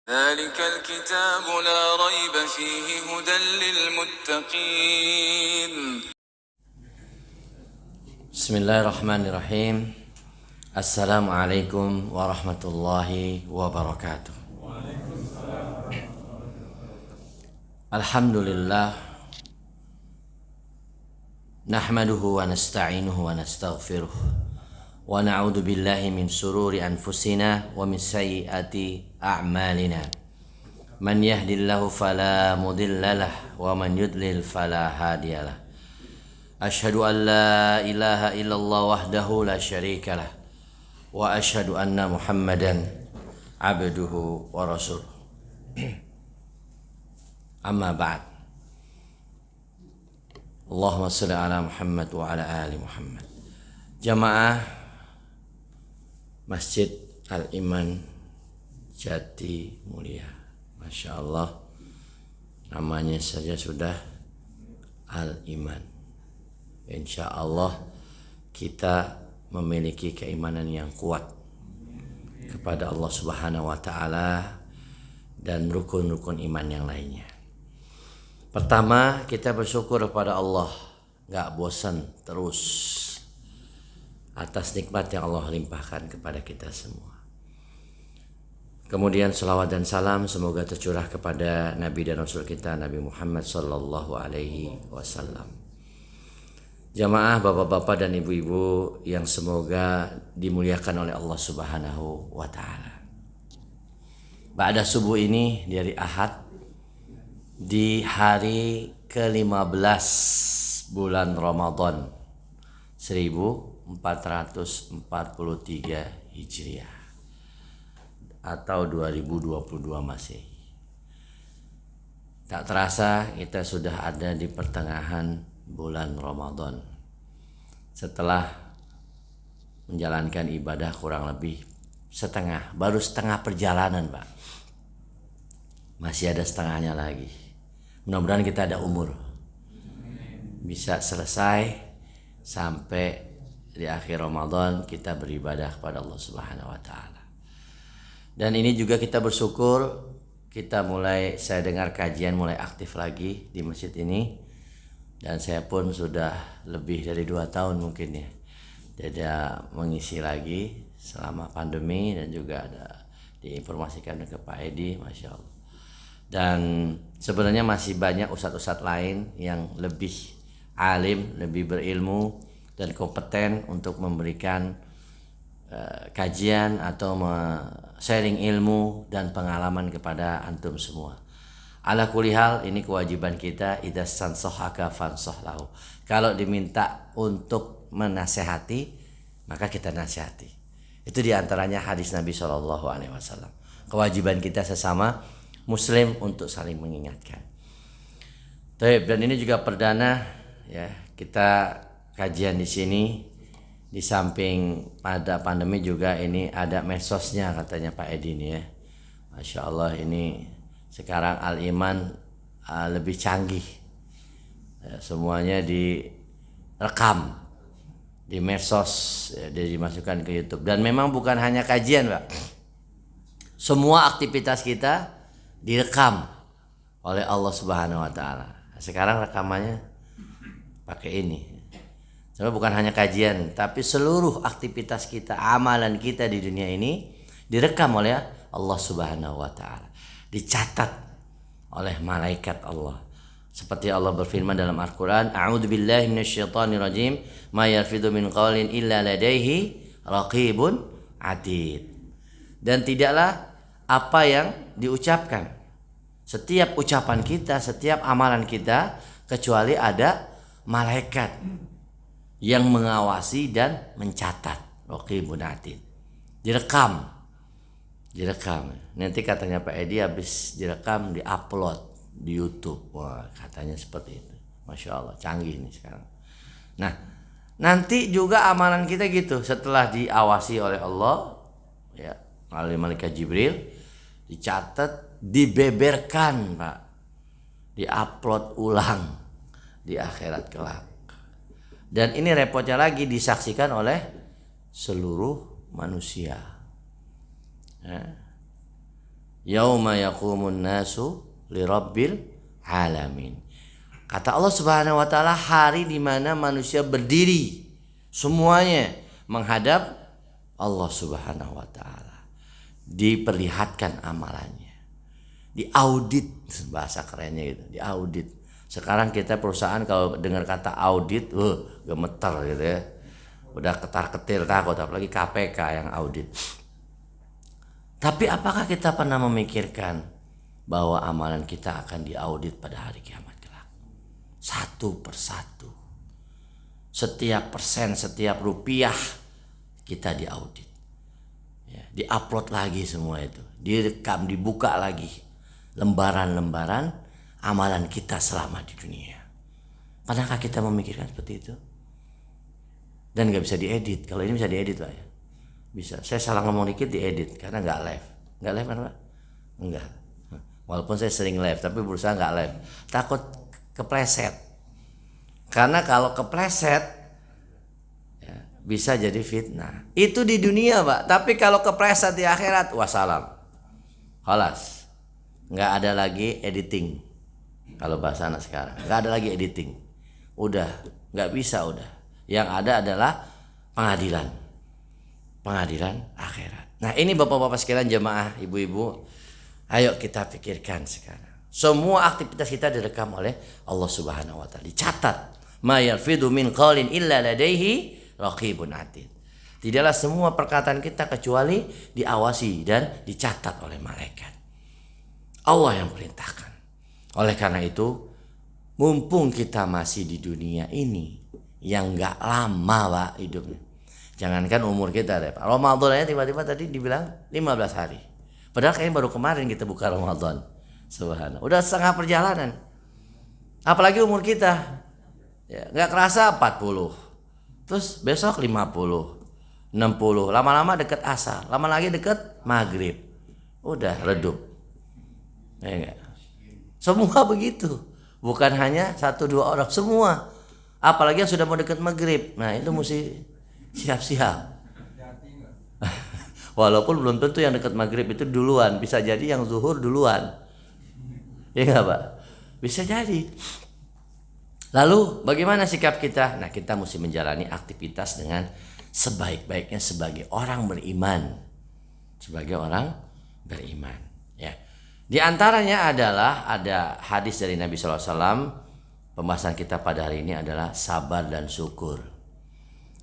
ذلك الكتاب لا ريب فيه هدى للمتقين. بسم الله الرحمن الرحيم. السلام عليكم ورحمة الله وبركاته. الحمد لله نحمده ونستعينه ونستغفره ونعوذ بالله من شرور أنفسنا ومن سيئات أعمالنا من يهد الله فلا مضل له ومن يضلل فلا هادي له أشهد أن لا إله إلا الله وحده لا شريك له وأشهد أن محمدا عبده ورسوله أما بعد Allahumma salli ala Muhammad wa ala ali Muhammad. Jamaah Masjid Al-Iman Jati Mulia, Masya Allah, namanya saja sudah Al-Iman. Insya Allah kita memiliki keimanan yang kuat kepada Allah Subhanahu wa Ta'ala dan rukun-rukun iman yang lainnya. Pertama, kita bersyukur kepada Allah, gak bosan terus atas nikmat yang Allah limpahkan kepada kita semua. Kemudian salawat dan salam semoga tercurah kepada Nabi dan Rasul kita, Nabi Muhammad sallallahu alaihi wasallam. Jamaah bapak-bapak dan ibu-ibu yang semoga dimuliakan oleh Allah Subhanahu wa Ta'ala. Ba'da subuh ini dari Ahad, di hari ke-15 bulan Ramadan 1443 Hijriah atau 2022 Masehi. Tak terasa kita sudah ada di pertengahan bulan Ramadan. Setelah menjalankan ibadah kurang lebih setengah, baru setengah perjalanan, Pak. Masih ada setengahnya lagi. Mudah-mudahan kita ada umur bisa selesai sampai di akhir Ramadan kita beribadah kepada Allah Subhanahu wa Ta'ala. Dan ini juga kita bersyukur saya dengar kajian mulai aktif lagi di masjid ini, dan saya pun sudah lebih dari 2 tahun mungkin ya tidak mengisi lagi selama pandemi, dan juga ada diinformasikan ke Pak Edi, Masya Allah. Dan sebenarnya masih banyak ustadz-ustadz lain yang lebih alim, lebih berilmu dan kompeten untuk memberikan kajian atau sharing ilmu dan pengalaman kepada antum semua. Ala kulli hal, ini kewajiban kita, idas sansohaka fansohlahu. Kalau diminta untuk menasehati, maka kita nasihati. Itu diantaranya hadis Nabi SAW. Kewajiban kita sesama Muslim untuk saling mengingatkan. Dan ini juga perdana ya kita kajian di sini. Di samping pada pandemi juga ini ada medsosnya katanya Pak Edi ini ya. Masya Allah, ini sekarang Al-Iman lebih canggih. Semuanya direkam di medsos ya, dimasukkan ke YouTube. Dan memang bukan hanya kajian, Pak. Semua aktivitas kita direkam oleh Allah Subhanahu wa Ta'ala. Sekarang rekamannya pakai ini. Sebenarnya bukan hanya kajian, tapi seluruh aktivitas kita, amalan kita di dunia ini direkam oleh Allah Subhanahu wa Ta'ala. Dicatat oleh malaikat Allah. Seperti Allah berfirman dalam Al-Qur'an, "A'udzubillahi minasyaitonirrajim, ma yarfidu min qaulin illa ladaihi raqibun atid." Dan tidaklah apa yang diucapkan, setiap ucapan kita, setiap amalan kita, kecuali ada malaikat yang mengawasi dan mencatat. Raqibun atid. Direkam. Nanti katanya Pak Edi habis direkam diupload di YouTube. Wah, katanya seperti itu. Masya Allah, canggih nih sekarang. Nah, nanti juga amalan kita gitu, setelah diawasi oleh Allah ya, melalui malaikat Jibril, dicatat, dibeberkan, Pak, diupload ulang di akhirat kelak. Dan ini repotnya lagi, disaksikan oleh seluruh manusia ya. Yauma yaqumun nasu lirabbil alamin. Kata Allah Subhanahu wa taala, hari di mana manusia berdiri semuanya menghadap Allah Subhanahu wa taala. Diperlihatkan amalannya. Diaudit, bahasa kerennya gitu, diaudit. Sekarang kita perusahaan kalau dengar kata audit, gemeter gitu ya. Udah ketar-ketir takut, apalagi KPK yang audit. Tapi apakah kita pernah memikirkan bahwa amalan kita akan diaudit pada hari kiamat kelak? Satu persatu. Setiap persen, setiap rupiah kita diaudit. Ya, diupload lagi semua itu. Direkam, dibuka lagi. Lembaran-lembaran amalan kita selama di dunia. Pernahkah kita memikirkan seperti itu? Dan gak bisa diedit. Kalau ini bisa diedit Pak ya. Bisa. Saya salah ngomong dikit diedit karena gak live. Gak live kan Pak? Enggak. Walaupun saya sering live tapi berusaha gak live. Takut kepleset. Karena kalau kepleset ya, bisa jadi fitnah. Itu di dunia Pak. Tapi kalau kepleset di akhirat, wassalam. Halas. Gak ada lagi editing. Kalau bahasa anak sekarang, gak ada lagi editing. Udah, gak bisa udah. Yang ada adalah pengadilan. Pengadilan akhirat. Nah ini bapak-bapak sekalian, jemaah, ibu-ibu. Ayo kita pikirkan sekarang. Semua aktivitas kita direkam oleh Allah Subhanahu wa taala. Dicatat. Ma yalfidu min qaulin illa ladaihi raqibun atid. Tidaklah semua perkataan kita kecuali diawasi dan dicatat oleh malaikat. Allah yang perintahkan. Oleh karena itu, mumpung kita masih di dunia ini yang gak lama Pak hidupnya. Jangankan umur kita deh Pak. Ramadan aja tiba-tiba tadi dibilang 15 hari. Padahal kayaknya baru kemarin kita buka Ramadan. Subhanallah. Udah setengah perjalanan. Apalagi umur kita. Ya, gak kerasa 40. Terus besok 50. 60. Lama-lama deket asar. Lama lagi deket maghrib. Udah redup. Ya enggak? Semua begitu. Bukan hanya 1-2 orang, semua. Apalagi yang sudah mau dekat maghrib. Nah itu mesti siap-siap. Walaupun belum tentu yang dekat maghrib itu duluan. Bisa jadi yang zuhur duluan. Ya enggak Pak? Bisa jadi. Lalu bagaimana sikap kita? Nah kita mesti menjalani aktivitas dengan sebaik-baiknya sebagai orang beriman. Sebagai orang beriman. Ya. Di antaranya adalah ada hadis dari Nabi SAW. Pembahasan kita pada hari ini adalah sabar dan syukur.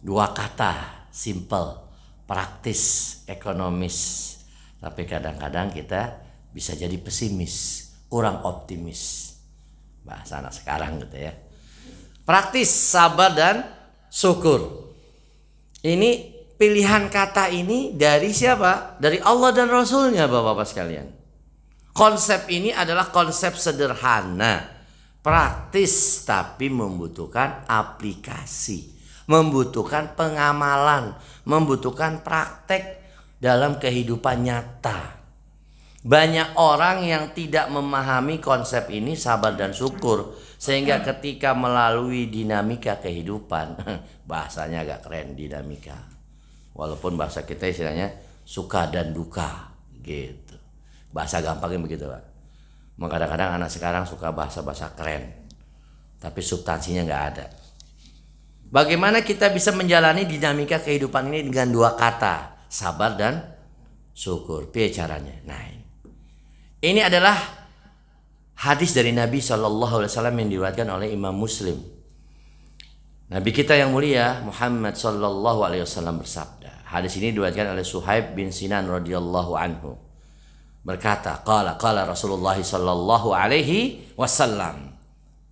2 kata, simple, praktis, ekonomis. Tapi kadang-kadang kita bisa jadi pesimis, kurang optimis. Bahasa anak sekarang gitu ya. Praktis, sabar dan syukur. Ini pilihan kata ini dari siapa? Dari Allah dan Rasulnya Bapak-Bapak sekalian. Konsep ini adalah konsep sederhana, praktis, tapi membutuhkan aplikasi, membutuhkan pengamalan, membutuhkan praktek dalam kehidupan nyata. Banyak orang yang tidak memahami konsep ini sabar dan syukur, sehingga ketika melalui dinamika kehidupan, bahasanya agak keren dinamika. Walaupun bahasa kita istilahnya suka dan duka gitu. Bahasa gampangnya begitu Pak. Kadang-kadang anak sekarang suka bahasa-bahasa keren, tapi substansinya nggak ada. Bagaimana kita bisa menjalani dinamika kehidupan ini dengan 2 kata, sabar dan syukur? Piye caranya? Nah, ini adalah hadis dari Nabi SAW yang diriwayatkan oleh Imam Muslim. Nabi kita yang mulia Muhammad SAW bersabda. Hadis ini diriwayatkan oleh Suhaib bin Sinan radhiyallahu anhu. Berkata, qala Rasulullah sallallahu alaihi wasallam.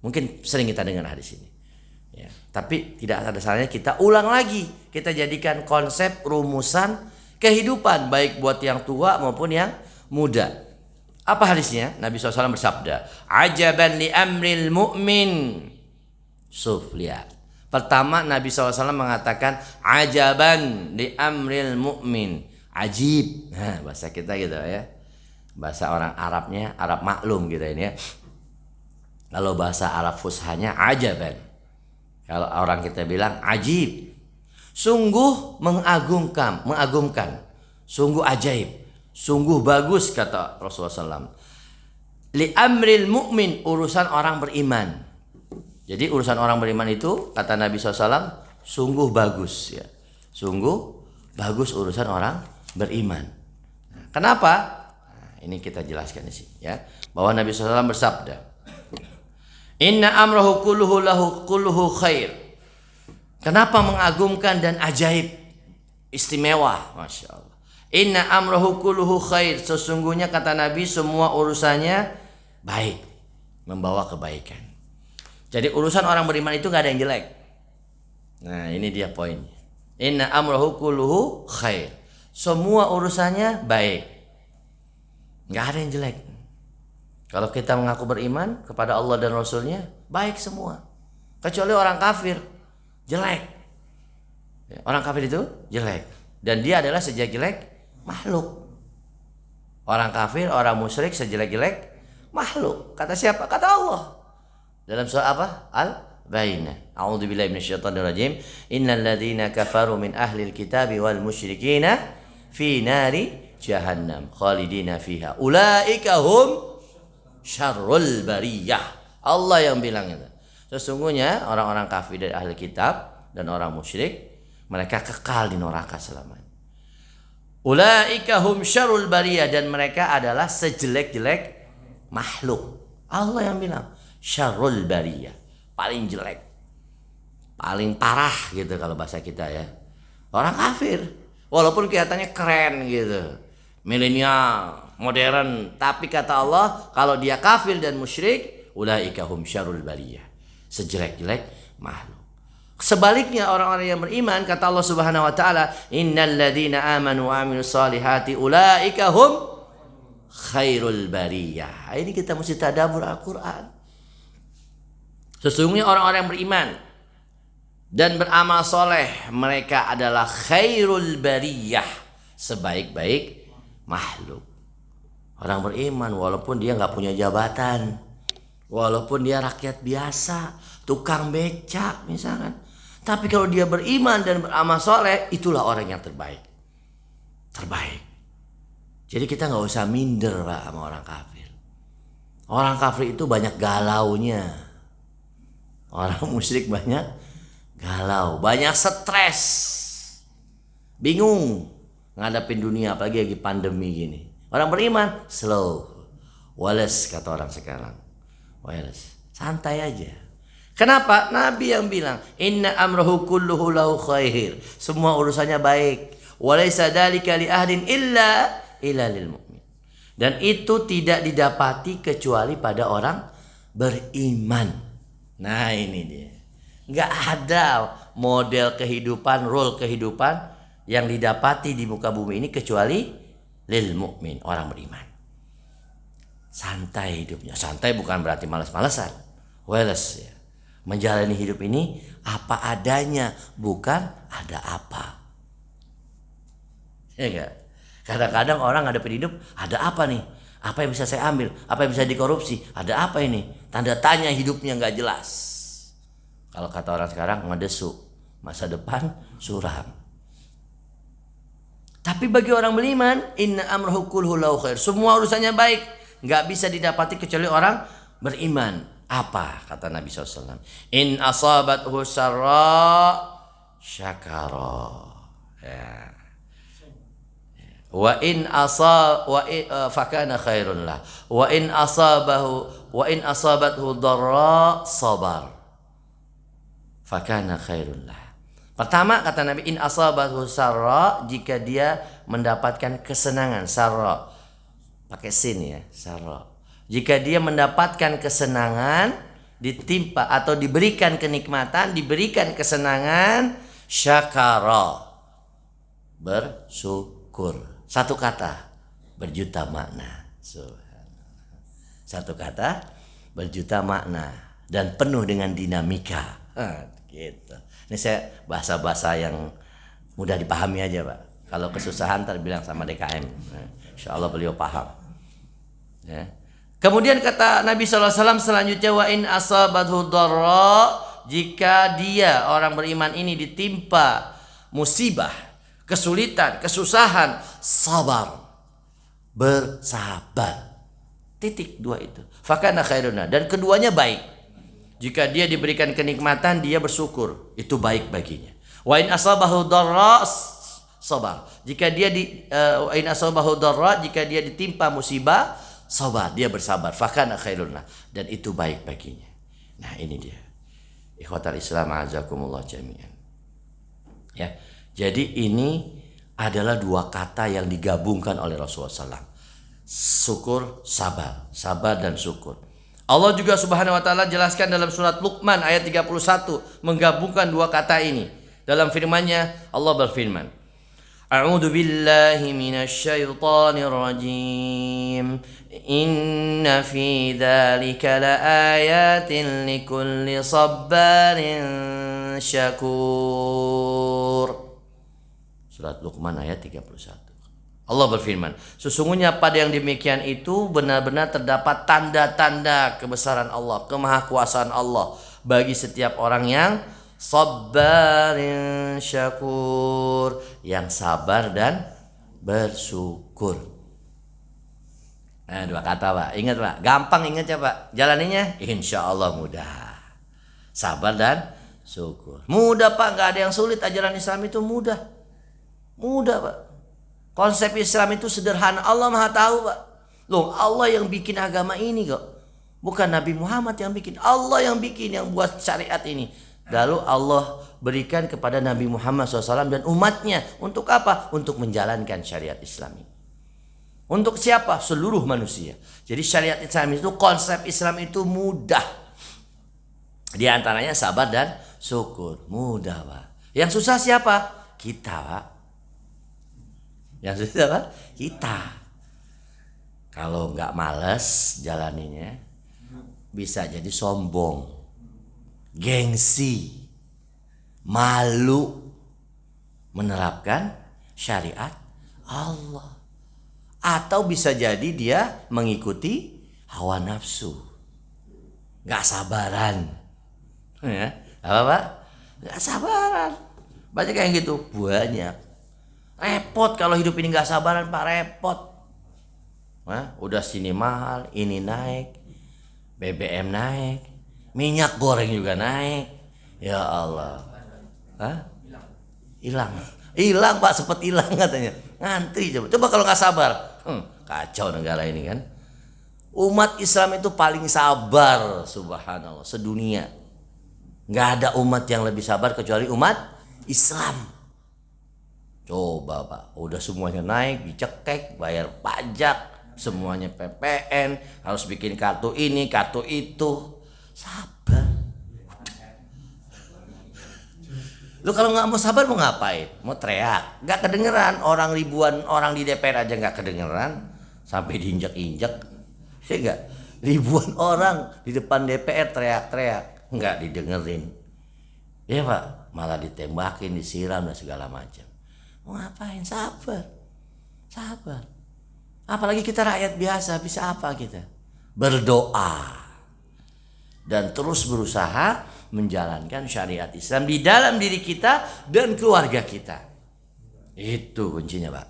Mungkin sering kita dengar hadis ini. Ya, tapi tidak ada salahnya kita ulang lagi. Kita jadikan konsep rumusan kehidupan baik buat yang tua maupun yang muda. Apa hadisnya? Nabi SAW bersabda, "Ajaban li amril mu'min." Lihat. Pertama Nabi SAW mengatakan ajaban li amril mu'min. Ajib. Nah, bahasa kita gitu ya. Bahasa orang Arabnya, Arab maklum gitu ini ya. Kalau bahasa Arab fushanya ajaban. Kalau orang kita bilang ajib. Sungguh mengagumkan, sungguh ajaib. Sungguh bagus kata Rasulullah SAW. Li amril mu'min, urusan orang beriman. Jadi urusan orang beriman itu kata Nabi SAW sungguh bagus ya. Sungguh bagus urusan orang beriman. Kenapa? Nah, ini kita jelaskan di sini ya. Bahwa Nabi SAW bersabda, Inna amrahu kulluhu lahu kulluhu khair. Kenapa mengagumkan dan ajaib, istimewa, Masya Allah. Inna amrahu kulluhu khair. Sesungguhnya kata Nabi semua urusannya baik, membawa kebaikan. Jadi urusan orang beriman itu gak ada yang jelek. Nah ini dia poinnya. Inna amrahu kulluhu khair. Semua urusannya baik, gak ada yang jelek. Kalau kita mengaku beriman kepada Allah dan Rasulnya, baik semua. Kecuali orang kafir, jelek. Orang kafir itu jelek. Dan dia adalah sejelek-jelek makhluk. Orang kafir, orang musyrik sejelek-jelek makhluk. Kata siapa? Kata Allah. Dalam surah apa? Al-Baqarah. A'udzubillahi minasyaitonirrajim. Innal ladzina kafaru min ahlil kitabi wal musyrikina fi nari jahannam khalidina fiha. Ulaika hum syarrul bariyah. Allah yang bilang itu. Sesungguhnya orang-orang kafir dari ahli kitab dan orang musyrik, mereka kekal di neraka selamanya. Ulaika hum syarrul bariyah, dan mereka adalah sejelek-jelek makhluk. Allah yang bilang syarrul bariyah, paling jelek, paling parah gitu kalau bahasa kita ya. Orang kafir walaupun kelihatannya keren gitu, milenial, modern, tapi kata Allah kalau dia kafir dan musyrik, ulaika hum syarrul bariyah, sejelek-jelek makhluk. Sebaliknya orang-orang yang beriman kata Allah Subhanahu wa taala, innal ladzina amanu wa amilus solihati ulaika hum khairul bariyah. Ini kita mesti tadabbur Al-Quran. Sesungguhnya orang-orang yang beriman dan beramal soleh, mereka adalah khairul bariyah, sebaik-baik makhluk. Orang beriman walaupun dia nggak punya jabatan, walaupun dia rakyat biasa, tukang becak misalkan, tapi kalau dia beriman dan beramal soleh, itulah orang yang terbaik. Jadi kita nggak usah minder Pak sama orang kafir. Orang kafir itu banyak galaunya. Orang musyrik banyak galau, banyak stres, bingung ngadapin dunia, apalagi lagi pandemi gini. Orang beriman slow, wales kata orang sekarang, wales, santai aja. Kenapa? Nabi yang bilang, Inna amrahu kulluhu lahu khair. Semua urusannya baik. Walaysa dzalika li ahdin illa lil mu'min. Dan itu tidak didapati kecuali pada orang beriman. Nah ini dia. Nggak ada model kehidupan, role kehidupan yang didapati di muka bumi ini kecuali lil mu'min, orang beriman. Santai hidupnya. Santai bukan berarti malas-malasan. Wales ya. Menjalani hidup ini apa adanya, bukan ada apa. Ya enggak? Kadang-kadang orang ngadepin hidup, ada apa nih? Apa yang bisa saya ambil? Apa yang bisa dikorupsi? Ada apa ini? Tanda tanya hidupnya nggak jelas. Kalau kata orang sekarang ngedesu, masa depan suram. Tapi bagi orang beriman, inna amrahu kulluhu lahu khair. Semua urusannya baik, nggak bisa didapati kecuali orang beriman. Apa kata Nabi SAW? In asabathu sarra syakara. Ya. Wa in fakana khairun lah. Wa in asabathu dharra sabar. Fakana khairun lah. Pertama kata Nabi, in asabathu sarra, jika dia mendapatkan kesenangan, sarra pakai sin ya, sarra. Jika dia mendapatkan kesenangan, ditimpa atau diberikan kenikmatan, diberikan kesenangan, syakara, bersyukur. Satu kata, berjuta makna. Satu kata, berjuta makna dan penuh dengan dinamika. Gitu. Ini saya bahasa-bahasa yang mudah dipahami aja Pak. Kalau kesusahan terbilang sama DKM. Insya Allah beliau paham. Ya. Kemudian kata Nabi SAW selanjutnya, wa in asabathu dharra, jika dia orang beriman ini ditimpa musibah, kesulitan, kesusahan, sabar. bersabar. Titik, dua itu. Fakana khairuna, dan keduanya baik. Jika dia diberikan kenikmatan, dia bersyukur, itu baik baginya. Wa in asabahu dharra sabar. Jika dia wa in asabahu dharra, jika dia ditimpa musibah, sabar, dia bersabar. Fakana khairuna, dan itu baik baginya. Nah, ini dia. Ikhwatal Islam azakumullah jami'an. Ya. Jadi ini adalah dua kata yang digabungkan oleh Rasulullah SAW. Syukur, sabar. Sabar dan syukur. Allah juga subhanahu wa ta'ala jelaskan dalam surat Luqman ayat 31. Menggabungkan dua kata ini. Dalam firman-Nya Allah berfirman, A'udzu billahi minasy syaithanir rajim. Inna fi dzalika laayatin likulli sabbarin syakur. Surat Luqman ayat 31. Allah berfirman, sesungguhnya pada yang demikian itu benar-benar terdapat tanda-tanda kebesaran Allah, kemahakuasaan Allah bagi setiap orang yang sabbarin syakur, yang sabar dan bersyukur. Nah, dua kata Pak, ingat Pak, gampang ingat ya Pak, jalaninya insya Allah mudah. Sabar dan syukur, mudah Pak, nggak ada yang sulit. Ajaran Islam itu mudah. Mudah Pak. Konsep Islam itu sederhana. Allah Maha tahu Pak. Loh, Allah yang bikin agama ini kok. Bukan Nabi Muhammad yang bikin. Allah yang bikin, yang buat syariat ini. Lalu Allah berikan kepada Nabi Muhammad SAW dan umatnya. Untuk apa? Untuk menjalankan syariat Islam ini. Untuk siapa? Seluruh manusia. Jadi syariat Islam itu, konsep Islam itu mudah. Di antaranya sabar dan syukur. Mudah Pak. Yang susah siapa? Kita Pak. Yang susah apa? Kita. Kalau nggak males jalaninya, bisa jadi sombong, gengsi, malu menerapkan syariat Allah. Atau bisa jadi dia mengikuti hawa nafsu, nggak sabaran. Ya, apa Pak? Nggak sabaran. Banyak yang gitu, banyak. Repot kalau hidup ini nggak sabaran Pak, repot. Nah, udah sini mahal, ini naik, BBM naik, minyak goreng juga naik. Ya Allah. Hah? Hilang Pak, sempet hilang katanya. Ngantri coba kalau nggak sabar. Kacau negara ini kan. Umat Islam itu paling sabar, subhanallah, sedunia. Nggak ada umat yang lebih sabar kecuali umat Islam. Coba Pak, udah semuanya naik, dicekek, bayar pajak, semuanya PPN, harus bikin kartu ini, kartu itu. Sabar. Lu kalau nggak mau sabar mau ngapain? Mau teriak? Nggak kedengeran. Orang ribuan orang di DPR aja nggak kedengeran, sampai diinjak-injak. Ya nggak? Ribuan orang di depan DPR teriak-teriak, nggak didengerin. Ya Pak, malah ditembakin, disiram dan segala macam. Mau ngapain? Sabar. Sabar. Apalagi kita rakyat biasa, bisa apa kita? Berdoa. Dan terus berusaha menjalankan syariat Islam di dalam diri kita dan keluarga kita. Itu kuncinya Pak.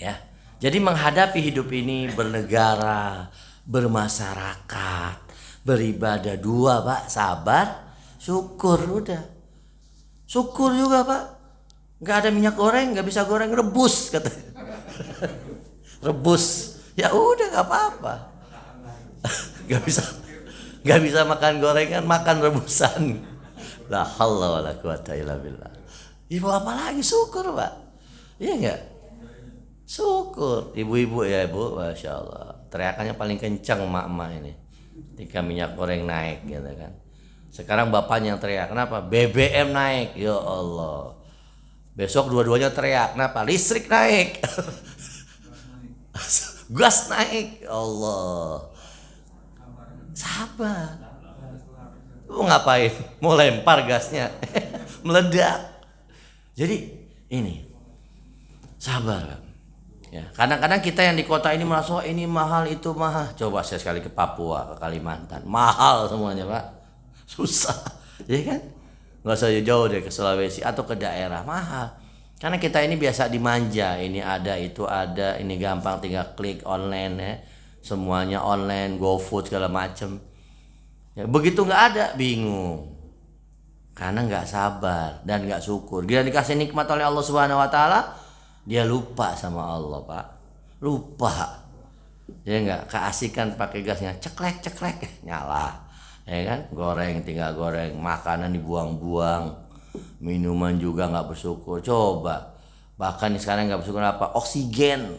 Ya. Jadi menghadapi hidup ini, bernegara, bermasyarakat, beribadah, dua Pak, sabar, syukur, udah. Syukur juga Pak. Nggak ada minyak goreng, nggak bisa goreng, rebus katanya. Rebus, ya udah nggak apa-apa. nggak bisa makan gorengan, makan rebusan. La haula wala quwata illa billah. Ibu apa lagi? Syukur Pak. Iya nggak? Syukur. Ibu-ibu ya ibu, masya Allah. Teriakannya paling kencang emak-emak ini. Ketika minyak goreng naik gitu kan. Sekarang bapaknya yang teriak, kenapa? BBM naik, ya Allah. Besok dua-duanya teriak, kenapa? Listrik naik. Gas naik, Allah. Sabar. Mau ngapain? Mau lempar gasnya. Meledak. Jadi ini sabar. Ya, kadang-kadang kita yang di kota ini merasa ini mahal, itu mahal. Coba saya sekali ke Papua, ke Kalimantan, mahal semuanya Pak. Susah, ya kan? Nggak usah jauh deh ke Sulawesi atau ke daerah, mahal. Karena kita ini biasa dimanja, ini ada, itu ada, ini gampang tinggal klik online ya. Semuanya online, GoFood segala macem. Ya, begitu nggak ada, bingung. Karena nggak sabar dan nggak syukur. Dia dikasih nikmat oleh Allah Subhanahu Wa Taala, dia lupa sama Allah, Pak. Lupa. Ya nggak, keasikan pakai gasnya, ceklek nyala. Ya kan, goreng tinggal goreng, makanan dibuang-buang. Minuman juga nggak bersyukur. Coba, bahkan sekarang nggak bersyukur apa? Oksigen.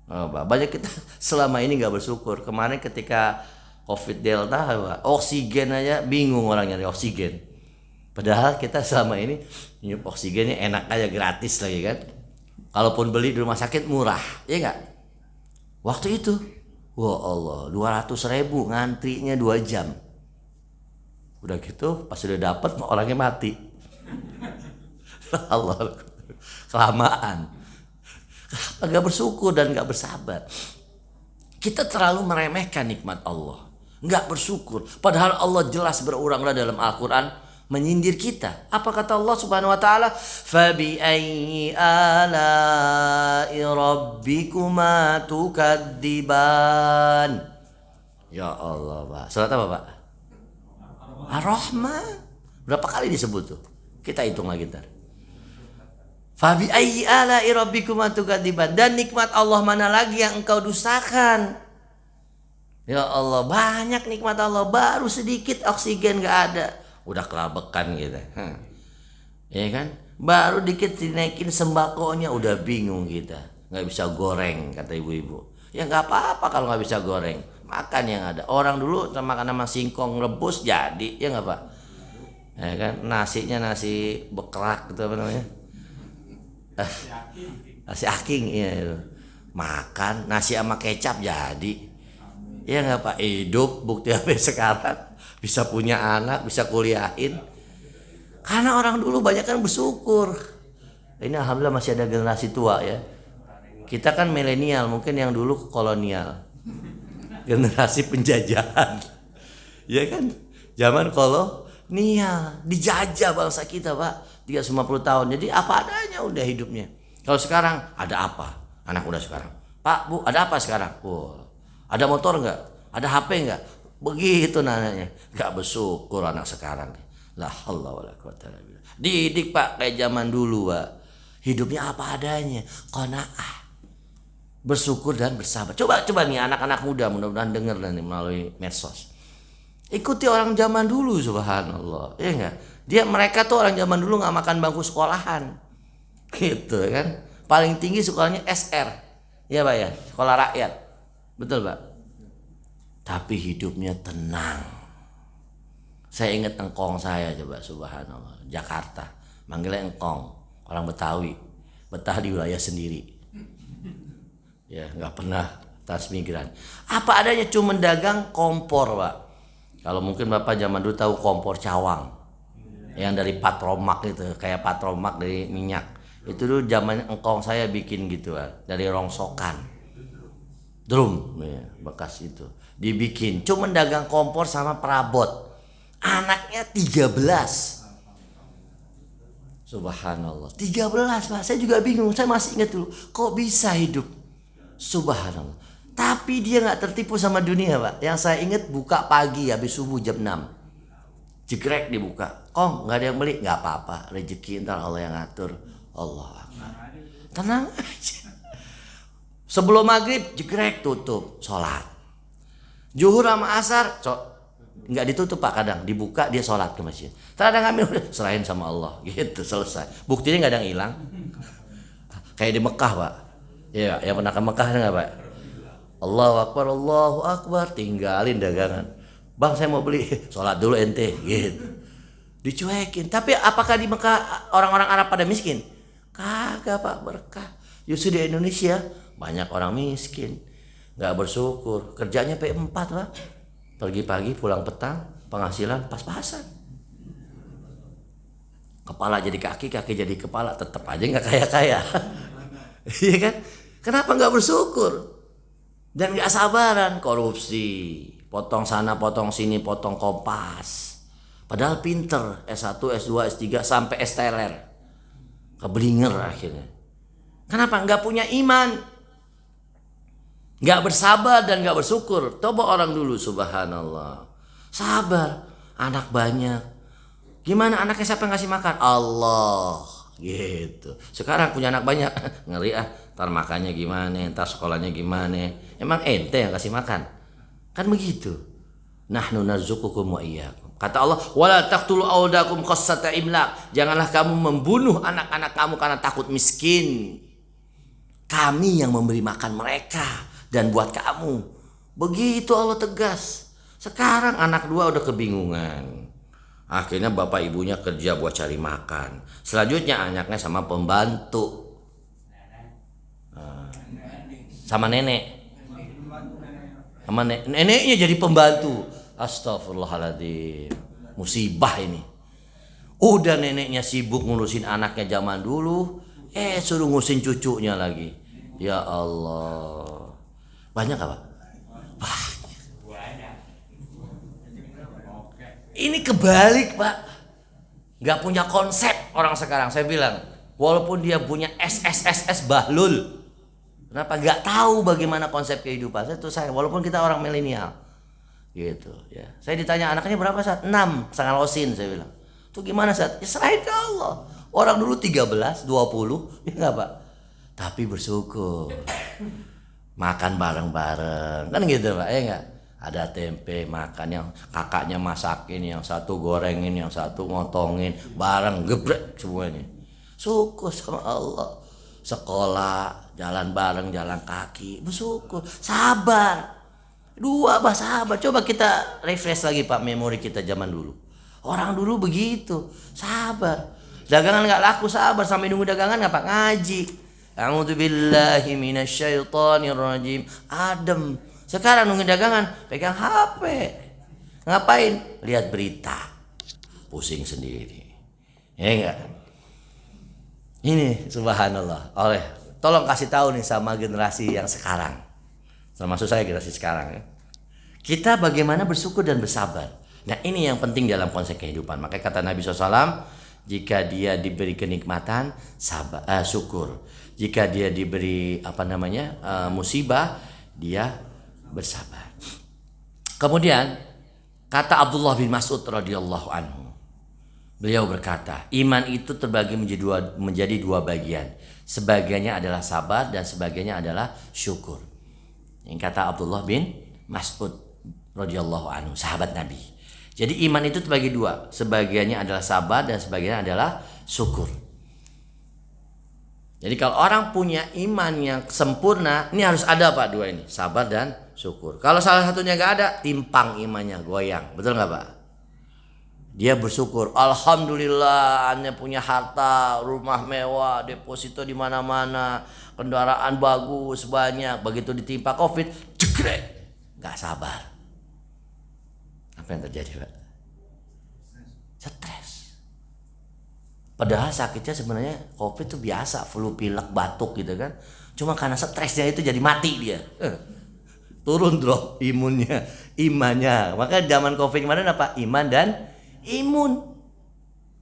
Banyak kita selama ini nggak bersyukur. Kemarin ketika COVID Delta, oksigen aja bingung orang nyari oksigen. Padahal kita selama ini nyup oksigennya enak aja, gratis lagi kan. Kalaupun beli di rumah sakit murah, ya nggak? Waktu itu, wah Allah, 200.000 ngantrinya 2 jam. Udah gitu, pas udah dapet orangnya mati. Allah, kelamaan. Gak bersyukur dan gak bersabar. Kita terlalu meremehkan nikmat Allah, gak bersyukur. Padahal Allah jelas berulang-ulang dalam Al-Quran menyindir kita. Apa kata Allah Subhanahu Wa Taala? Fabi ayyi ala'i rabbikuma tukadziban. Ya Allah, Pak. Surat apa, Pak? Ar-Rahman. Berapa kali disebut tuh? Kita hitung lagi ntar. Fabi ayyi ala'i rabbikuma tukadziban. Dan nikmat Allah mana lagi yang engkau dustakan? Ya Allah, banyak nikmat Allah, baru sedikit oksigen gak ada, udah kelabakan gitu. Ya kan? Baru dikit dinaikin sembakonya udah bingung kita. Nggak bisa goreng kata ibu-ibu. Ya nggak apa-apa kalau nggak bisa goreng. Makan yang ada. Orang dulu makan sama singkong rebus jadi, ya nggak Pak? Ya kan? Nasinya nasi bekrak gitu apa namanya? Nasi aking ya. Makan nasi sama kecap jadi. Ya nggak Pak? Hidup bukti apa sekarang? Bisa punya anak, bisa kuliahin. Karena orang dulu banyak kan bersyukur. Ini alhamdulillah masih ada generasi tua ya. Kita kan milenial, mungkin yang dulu kolonial. Generasi penjajahan. Ya kan? Zaman kolonial, dijajah bangsa kita, Pak. 350 tahun. Jadi apa adanya udah hidupnya. Kalau sekarang ada apa? Anak muda sekarang. Pak, Bu, ada apa sekarang? Wah, ada motor enggak? Ada HP enggak? Begitu nanyanya. Enggak bersyukur anak sekarang. La haula wala quwata illa billah. Didik Pak kayak zaman dulu, Pak. Hidupnya apa adanya, qanaah. Bersyukur dan bersabar. Coba nih anak-anak muda mudah-mudahan dengar nanti melalui medsos. Ikuti orang zaman dulu, subhanallah. Iya enggak? Mereka tuh orang zaman dulu enggak makan bangku sekolahan. Gitu kan. Paling tinggi sekolahnya SR. Iya Pak ya, sekolah rakyat. Betul Pak. Tapi hidupnya tenang. Saya ingat engkong saya coba, subhanallah, Jakarta, manggilnya engkong, orang Betawi, betah di wilayah sendiri, ya nggak pernah transmigran. Apa adanya cuma dagang kompor Pak. Kalau mungkin Bapak zaman dulu tahu kompor cawang, yang dari patromak itu, kayak patromak dari minyak, itu dulu zaman engkong saya bikin gitu Pak, dari rongsokan, drum, ya, bekas itu, dibikin, cuma dagang kompor sama perabot. Anaknya 13. Subhanallah. 13 Pak. Saya juga bingung. Saya masih ingat dulu. Kok bisa hidup? Subhanallah. Tapi dia gak tertipu sama dunia Pak. Yang saya ingat buka pagi habis subuh jam 6. Jegrek dibuka. Kong gak ada yang beli? Gak apa-apa. Rezeki ntar Allah yang ngatur. Allah Akbar. Tenang aja. Sebelum maghrib jegrek tutup. Sholat. Zuhur sama asar. Nggak ditutup Pak, kadang dibuka dia sholat ke masjid. Terkadang ngambil udah serahin sama Allah gitu, selesai. Buktinya nggak ada yang hilang. Kayak di Mekah Pak. Ya, yang pernah ke Mekah nggak Pak? Allahu Akbar, tinggalin dagangan. Bang saya mau beli, sholat dulu ente gitu. Dicuekin. Tapi apakah di Mekah orang-orang Arab pada miskin? Kagak Pak, berkah. Justru di Indonesia banyak orang miskin, nggak bersyukur. Kerjanya P4 Pak. Pergi pagi pulang petang, penghasilan pas-pasan. Kepala jadi kaki, kaki jadi kepala, tetap aja nggak kaya-kaya. Iya kan? Kenapa nggak bersyukur? Dan nggak sabaran, korupsi, potong sana, potong sini, potong kompas. Padahal pinter, S1, S2, S3 sampai S teler. keblinger akhirnya. Kenapa? Nggak punya iman, nggak bersabar dan nggak bersyukur. Coba orang dulu, subhanallah, sabar, anak banyak. Gimana anaknya, siapa yang kasih makan? Allah, gitu. Sekarang punya anak banyak, ngeri ah, ntar makannya gimana, ntar sekolahnya gimana. Emang ente yang kasih makan? Kan begitu. Nahnu narzuqukum wa iyyakum. Kata Allah, wala taqtulu auladakum khassata imlaq. Janganlah kamu membunuh anak-anak kamu karena takut miskin. Kami yang memberi makan mereka dan buat kamu. Begitu Allah tegas. Sekarang anak dua udah kebingungan. Akhirnya bapak ibunya kerja buat cari makan. Selanjutnya anaknya sama pembantu. Sama nenek. Sama neneknya jadi pembantu. Astagfirullahaladzim, musibah ini. Udah neneknya sibuk ngurusin anaknya zaman dulu, suruh ngurusin cucunya lagi. Ya Allah, banyak apa? Banyak. Ini kebalik Pak, nggak punya konsep orang sekarang. Saya bilang, walaupun dia punya SSSS bahlul, kenapa nggak tahu bagaimana konsep kehidupan? Saya walaupun kita orang milenial. Gitu ya. Saya ditanya anaknya berapa saat? 6 setengah losin, saya bilang. Itu gimana saat? Ya serahin ke Allah. Orang dulu 13, 20, ya enggak Pak? Tapi bersyukur. Makan bareng-bareng. Kan gitu Pak, ya enggak? Ada tempe makan, yang kakaknya masakin, yang satu gorengin, yang satu ngotongin, bareng gebrek semuanya. Syukur sama Allah. Sekolah, jalan bareng, jalan kaki, bersyukur, sabar. Dua sahabat. Coba kita refresh lagi Pak memori kita zaman dulu. Orang dulu begitu, sabar. Dagangan nggak laku, sabar sampai nunggu dagangan nggak Pak, ngaji. A'udzubillahi minasyaitonirrajim. Adem. Sekarang nunggu dagangan pegang HP. Ngapain? Lihat berita. Pusing sendiri. Ya enggak? Ini subhanallah. Tolong kasih tahu nih sama generasi yang sekarang. Termasuk saya generasi sekarang ya. Kita bagaimana bersyukur dan bersabar. Nah ini yang penting dalam konsep kehidupan. Makanya kata Nabi SAW, jika dia diberi kenikmatan, syukur. Jika dia diberi musibah, dia bersabar. Kemudian kata Abdullah bin Mas'ud radhiyallahu anhu, beliau berkata, iman itu terbagi menjadi dua bagian. Sebagiannya adalah sabar dan sebagiannya adalah syukur. Yang kata Abdullah bin Mas'ud radhiyallahu anhu, sahabat Nabi. Jadi iman itu terbagi dua, sebagiannya adalah sabar dan sebagiannya adalah syukur. Jadi kalau orang punya iman yang sempurna, ini harus ada Pak dua ini, sabar dan syukur. Kalau salah satunya gak ada, timpang imannya, goyang. Betul gak Pak? Dia bersyukur, alhamdulillah, Anda punya harta, rumah mewah, deposito di mana-mana, kendaraan bagus banyak. Begitu ditimpa Covid, jegrek, nggak sabar. Apa yang terjadi Pak? Stres. Padahal sakitnya sebenarnya Covid itu biasa, flu, pilek, batuk gitu kan. Cuma karena stresnya itu jadi mati dia. Turun drop imunnya, imannya. Maka zaman Covid kemarin apa? Iman dan imun.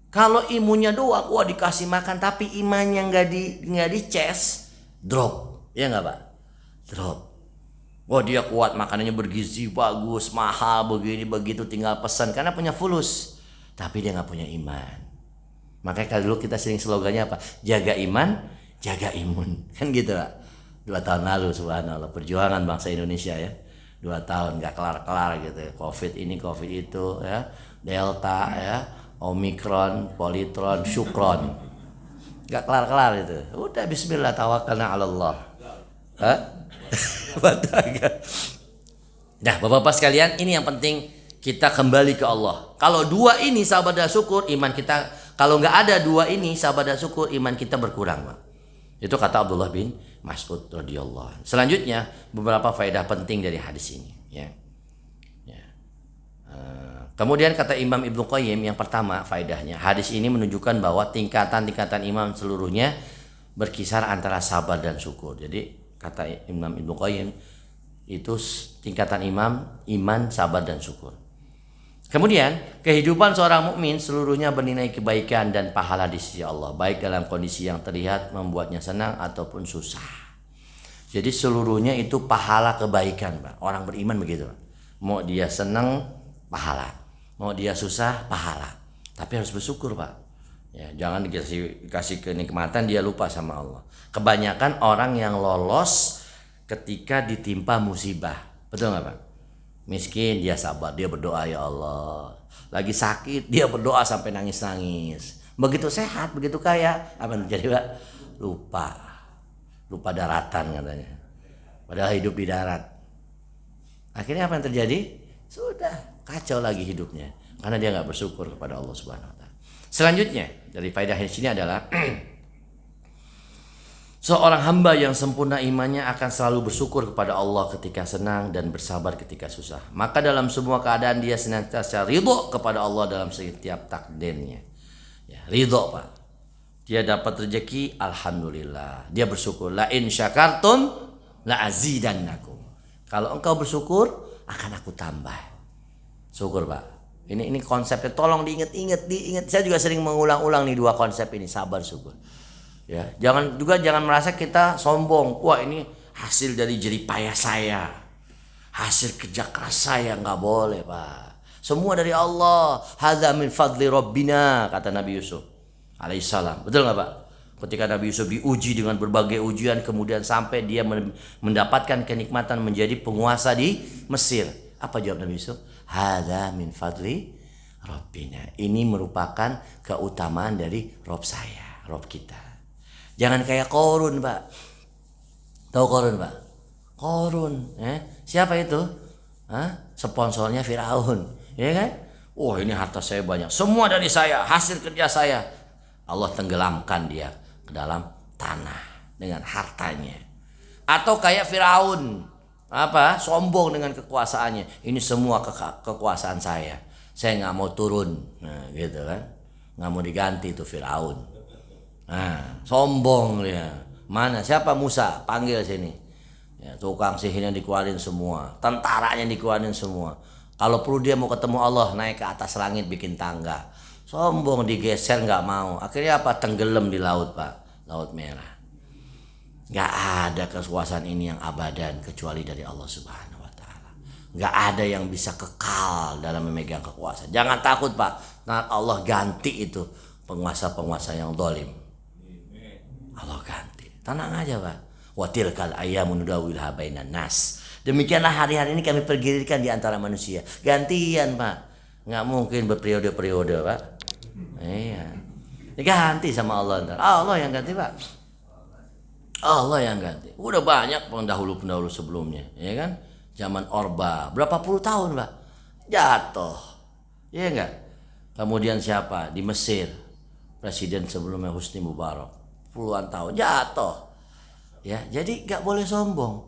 Kalau imunnya doang, wah dikasih makan, tapi imannya nggak dicas, drop, ya nggak Pak? Drop. Wah dia kuat, makanannya bergizi, bagus, mahal, begini begitu, tinggal pesan karena punya fulus, tapi dia nggak punya iman. Makanya dulu kita sering slogannya apa? Jaga iman, jaga imun, kan gitu Pak. 2 tahun lalu subhanallah perjuangan bangsa Indonesia ya. 2 tahun nggak kelar-kelar gitu. Covid ini, Covid itu ya. Delta ya, Omikron, Politron, Syukron, nggak kelar-kelar itu. Udah bismillah tawakkalna 'ala Allah. Nah bapak-bapak sekalian, ini yang penting kita kembali ke Allah. Kalau dua ini sabar dan syukur, iman kita. Kalau nggak ada dua ini sabar dan syukur, iman kita berkurang Pak. Itu kata Abdullah bin Mas'ud radhiyallahu anhu. Selanjutnya beberapa faedah penting dari hadis ini ya. Kemudian kata Imam Ibnu Qayyim, yang pertama faedahnya, hadis ini menunjukkan bahwa tingkatan-tingkatan iman seluruhnya berkisar antara sabar dan syukur. Jadi kata Imam Ibnu Qayyim itu tingkatan iman, sabar dan syukur. Kemudian, kehidupan seorang mukmin seluruhnya bernilai kebaikan dan pahala di sisi Allah, baik dalam kondisi yang terlihat membuatnya senang ataupun susah. Jadi seluruhnya itu pahala kebaikan, Pak. Orang beriman begitu, Pak. Mau dia senang, pahala. Mau dia susah, pahala. Tapi harus bersyukur, Pak. Ya, jangan dikasih kenikmatan dia lupa sama Allah. Kebanyakan orang yang lolos ketika ditimpa musibah. Betul nggak, Pak? Miskin dia sabar, dia berdoa, ya Allah. Lagi sakit dia berdoa sampai nangis-nangis. Begitu sehat, begitu kaya, apa yang terjadi, Pak? Lupa daratan katanya. Padahal hidup di darat. Akhirnya apa yang terjadi? Sudah kacau lagi hidupnya karena dia nggak bersyukur kepada Allah Subhanahu Wa Taala. Selanjutnya dari faedah di sini adalah seorang hamba yang sempurna imannya akan selalu bersyukur kepada Allah ketika senang dan bersabar ketika susah. Maka dalam semua keadaan dia senantiasa ridho kepada Allah dalam setiap takdirnya. Ya, ridho, Pak. Dia dapat rezeki, alhamdulillah. Dia bersyukur. La in syakartum la azidannakum. Kalau engkau bersyukur, akan aku tambah. Syukur, Pak. Ini konsepnya, tolong diingat. Saya juga sering mengulang-ulang nih dua konsep ini, sabar, syukur. Ya, jangan merasa kita sombong. Wah, ini hasil dari jerih payah saya, hasil kerja keras saya. Nggak boleh, Pak. Semua dari Allah. Hadza min fadli rabbina, kata Nabi Yusuf alaihissalam. Betul nggak, Pak? Ketika Nabi Yusuf diuji dengan berbagai ujian, kemudian sampai dia mendapatkan kenikmatan menjadi penguasa di Mesir. Apa jawab Nabi Yusuf? Hadza min fadli rabbina. Ini merupakan keutamaan dari Rob saya, Rob kita. Jangan kayak Korun, Pak. Tahu Korun, Pak? Korun, siapa itu? Sponsornya Firaun, ya kan? Wah, ini harta saya banyak, semua dari saya, hasil kerja saya. Allah tenggelamkan dia ke dalam tanah dengan hartanya. Atau kayak Firaun, sombong dengan kekuasaannya. Ini semua kekuasaan saya nggak mau turun, nah gitu kan? Nggak mau diganti itu Firaun. Nah, sombong dia. Mana siapa Musa? Panggil sini. Ya, tukang sihirnya dikeluarin semua, tentaranya dikeluarin semua. Kalau perlu dia mau ketemu Allah, naik ke atas langit bikin tangga. Sombong, digeser nggak mau. Akhirnya apa? Tenggelam di laut, Pak. Laut Merah. Nggak ada kekuasaan ini yang abadan kecuali dari Allah Subhanahu Wa Taala. Nggak ada yang bisa kekal dalam memegang kekuasaan. Jangan takut, Pak. Nah, Allah ganti itu penguasa-penguasa yang zalim. Allah ganti. Tenang aja, Pak. Wa tilkal ayyamu nudawilha bainan nas. Demikianlah hari-hari ini kami pergilirkan di antara manusia. Gantian, Pak. Nggak mungkin berperiode-periode, Pak. Iya. Diganti sama Allah ntar. Allah yang ganti, Pak. Allah yang ganti. Udah banyak pendahulu-pendahulu sebelumnya, ya kan? Zaman Orba, berapa puluh tahun, Pak. Jatuh. Iya enggak? Kemudian siapa? Di Mesir. Presiden sebelumnya Husni Mubarak. Puluhan tahun jatuh, ya. Jadi nggak boleh sombong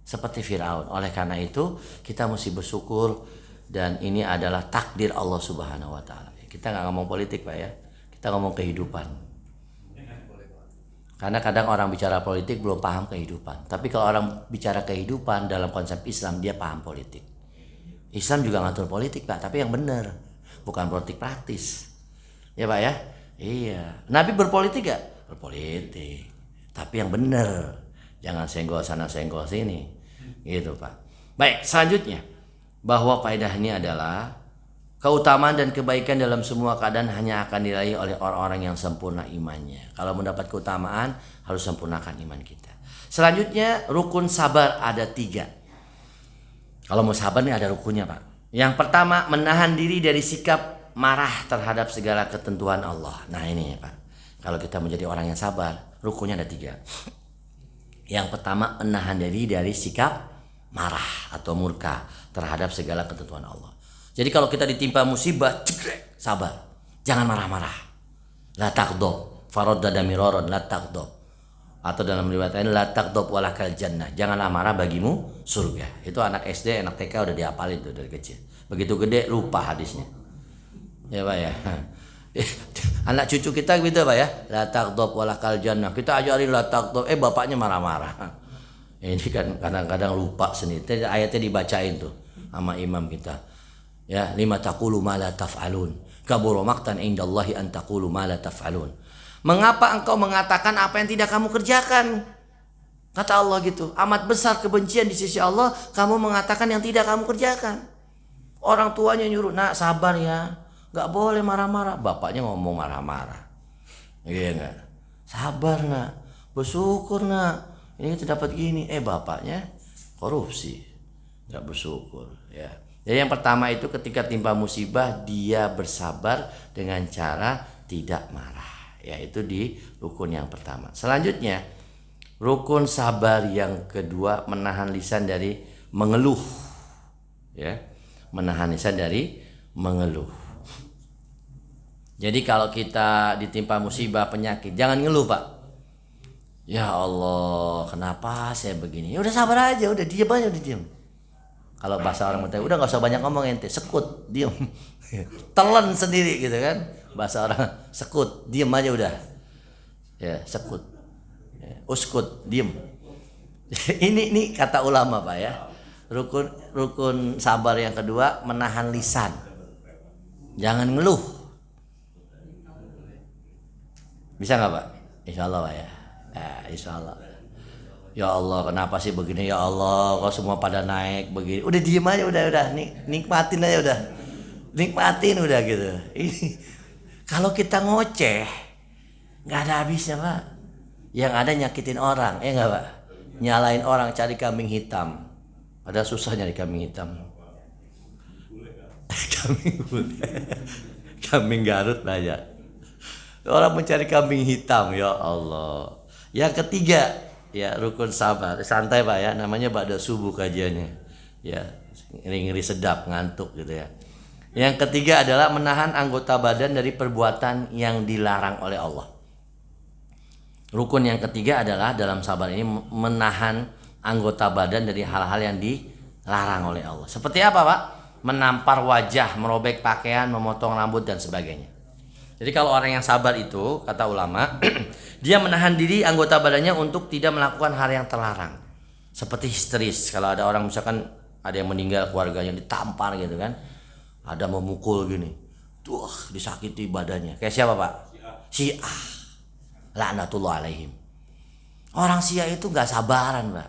seperti Firaun. Oleh karena itu kita mesti bersyukur, dan ini adalah takdir Allah Subhanahu Wa Taala. Kita nggak ngomong politik, Pak, ya. Kita ngomong kehidupan. Karena kadang orang bicara politik belum paham kehidupan. Tapi kalau orang bicara kehidupan dalam konsep Islam, dia paham politik. Islam juga ngatur politik, Pak, tapi yang benar, bukan politik praktis. Ya, Pak, ya. Iya. Nabi berpolitik gak? Berpolitik, tapi yang benar, jangan senggol sana senggol sini, gitu, Pak. Baik, selanjutnya bahwa faedah ini adalah keutamaan dan kebaikan dalam semua keadaan hanya akan diraih oleh orang-orang yang sempurna imannya. Kalau mendapat keutamaan harus sempurnakan iman kita. Selanjutnya rukun sabar ada 3. Kalau mau sabar nih ada rukunnya, Pak. Yang pertama, menahan diri dari sikap marah terhadap segala ketentuan Allah. Nah ini ya, Pak. Kalau kita menjadi orang yang sabar, rukunnya ada 3. Yang pertama, menahan diri dari sikap marah atau murka terhadap segala ketentuan Allah. Jadi kalau kita ditimpa musibah, sabar. Jangan marah-marah. La taqdob, faradda miraron, la taqdob. Atau dalam riwayat lain, la taqdob walakal jannah. Janganlah marah, bagimu surga. Itu anak SD, anak TK udah dihafalin tuh dari kecil. Begitu gede lupa hadisnya. Ya, Pak, ya. Anak cucu kita gitu, Pak, ya. La taqdob walakal jannah. Kita ajarin la taqdob, bapaknya marah-marah. Ini kan kadang-kadang lupa sendiri. Ayatnya dibacain tuh sama imam kita. Ya, lima taqulu ma la taf'alun. Kabura maqtan indallahi an taqulu ma la taf'alun. Mengapa engkau mengatakan apa yang tidak kamu kerjakan? Kata Allah gitu. Amat besar kebencian di sisi Allah kamu mengatakan yang tidak kamu kerjakan. Orang tuanya nyuruh, nak sabar ya, nggak boleh marah-marah. Bapaknya ngomong marah-marah, iya nggak? Sabar nak, bersyukur nak, ini kita dapat gini. Bapaknya korupsi, nggak bersyukur. Ya. Jadi yang pertama itu ketika timpa musibah dia bersabar dengan cara tidak marah. Ya, itu di rukun yang pertama. Selanjutnya rukun sabar yang kedua menahan lisan dari mengeluh. Ya, menahan lisan dari mengeluh. Jadi kalau kita ditimpa musibah, penyakit, jangan ngeluh, Pak. Ya Allah, kenapa saya begini? Ya udah sabar aja, udah diam aja, udah diam. Kalau bahasa orang Betawi, udah nggak usah banyak ngomong ente, sekut, diam. Telan sendiri gitu kan. Bahasa orang sekut, diam aja udah. Ya, sekut. Ya, uskut, diam. Ini kata ulama, Pak ya. Rukun sabar yang kedua menahan lisan. Jangan ngeluh. Bisa nggak, Pak? Insya Allah, Pak ya. Insya Allah. Ya Allah, kenapa sih begini ya Allah? Kok semua pada naik begini? Udah diem aja, udah nikmatin aja udah. Nikmatin udah gitu. Kalau kita ngoceh nggak ada habisnya, Pak. Yang ada nyakitin orang, nggak, Pak? Nyalain orang, cari kambing hitam. Ada susah nyari kambing hitam. Kambing Garut banyak. Orang mencari kambing hitam, ya Allah. Yang ketiga, ya rukun sabar. Santai Pak ya, namanya ba'da subuh kajiannya. Ya, ngeri-ngeri sedap, ngantuk gitu ya. Yang ketiga adalah menahan anggota badan dari perbuatan yang dilarang oleh Allah. Rukun yang ketiga adalah dalam sabar ini menahan anggota badan dari hal-hal yang dilarang oleh Allah. Seperti apa, Pak? Menampar wajah, merobek pakaian, memotong rambut dan sebagainya. Jadi kalau orang yang sabar itu, kata ulama, dia menahan diri anggota badannya untuk tidak melakukan hal yang terlarang. Seperti histeris, kalau ada orang misalkan ada yang meninggal keluarganya ditampar gitu kan, ada memukul gini, tuh disakiti badannya. Kayak siapa, Pak? Syiah, laknatullah alaihim. Orang Syiah itu nggak sabaran, Pak,